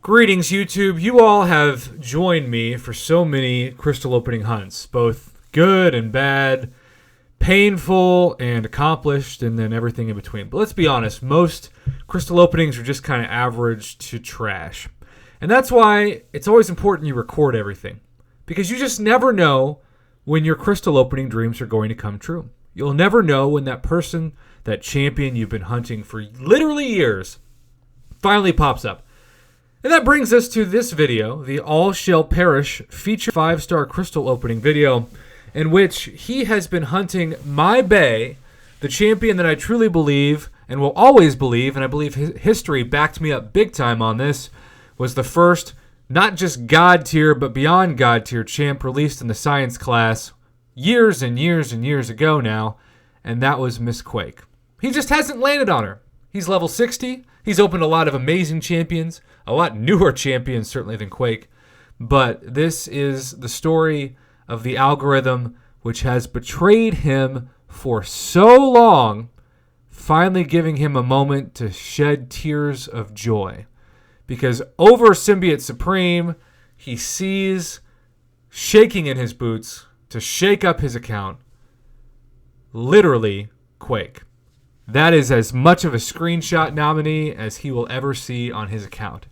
Greetings, YouTube. You all have joined me for so many crystal opening hunts, both good and bad, painful and accomplished, and then everything in between. But let's be honest, most crystal openings are just kind of average to trash. And that's why it's always important you record everything, because you just never know when your crystal opening dreams are going to come true. You'll never know when that person, that champion you've been hunting for literally years, finally pops up. And that brings us to this video, the AllShallPerish feature 5-star crystal opening video, in which he has been hunting my bae, the champion that I truly believe and will always believe, and I believe history backed me up big time on this, was the first, not just God tier, but beyond God tier champ released in the science class years and years and years ago now, and that was Miss Quake. He just hasn't landed on her. He's level 60. He's opened a lot of amazing champions, a lot newer champions certainly than Quake, but this is the story of the algorithm which has betrayed him for so long, finally giving him a moment to shed tears of joy. Because over Symbiote Supreme, he sees, shaking in his boots to shake up his account, literally Quake. That is as much of a screenshot nominee as he will ever see on his account.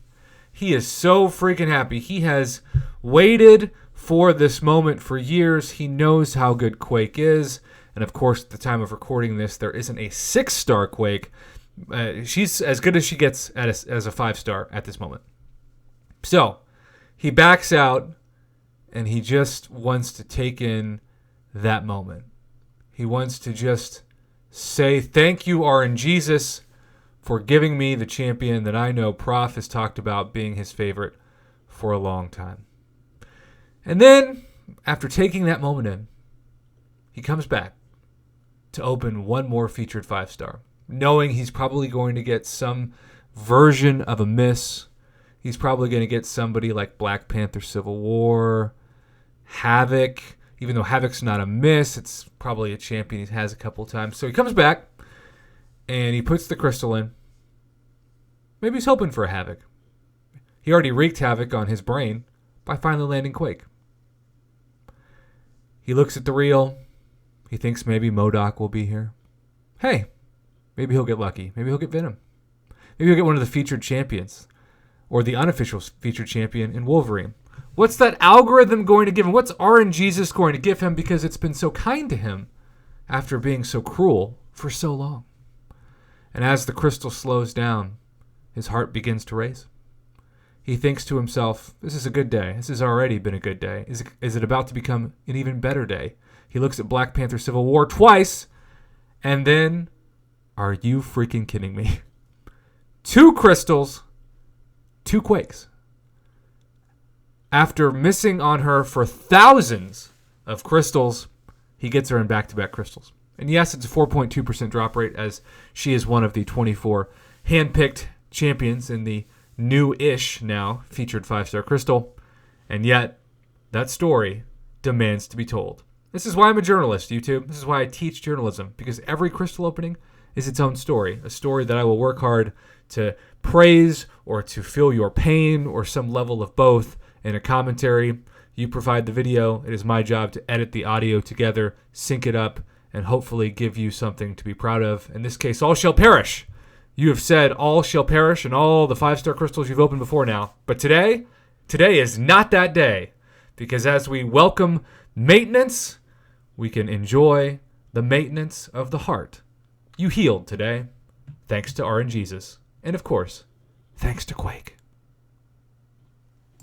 He is so freaking happy. He has waited for this moment for years. He knows how good Quake is. And of course, at the time of recording this, there isn't a 6-star Quake. She's as good as she gets as a 5-star at this moment. So he backs out and he just wants to take in that moment. He wants to just say, thank you, RNGesus, for giving me the champion that I know Prof has talked about being his favorite for a long time. And then, after taking that moment in, he comes back to open one more featured 5-star, knowing he's probably going to get some version of a miss. He's probably going to get somebody like Black Panther Civil War, Havoc. Even though Havoc's not a miss, it's probably a champion he has a couple times. So he comes back, and he puts the crystal in. Maybe he's hoping for a Havoc. He already wreaked havoc on his brain by finally landing Quake. He looks at the reel. He thinks maybe MODOK will be here. Hey, maybe he'll get lucky. Maybe he'll get Venom. Maybe he'll get one of the featured champions, or the unofficial featured champion in Wolverine. What's that algorithm going to give him? What's RNGesus going to give him because it's been so kind to him after being so cruel for so long? And as the crystal slows down, his heart begins to race. He thinks to himself, this is a good day. This has already been a good day. Is it about to become an even better day? He looks at Black Panther Civil War twice, and then, are you freaking kidding me? 2 crystals, 2 Quakes. After missing on her for thousands of crystals, he gets her in back-to-back crystals. And yes, it's a 4.2% drop rate, as she is one of the 24 hand-picked champions in the new-ish now featured 5-star crystal. And yet, that story demands to be told. This is why I'm a journalist, YouTube. This is why I teach journalism, because every crystal opening is its own story, a story that I will work hard to praise or to feel your pain or some level of both. In a commentary, you provide the video. It is my job to edit the audio together, sync it up, and hopefully give you something to be proud of. In this case, all shall perish. You have said all shall perish and all the 5-star crystals you've opened before now. But today is not that day. Because as we welcome maintenance, we can enjoy the maintenance of the heart. You healed today, thanks to RNGesus. And of course, thanks to Quake.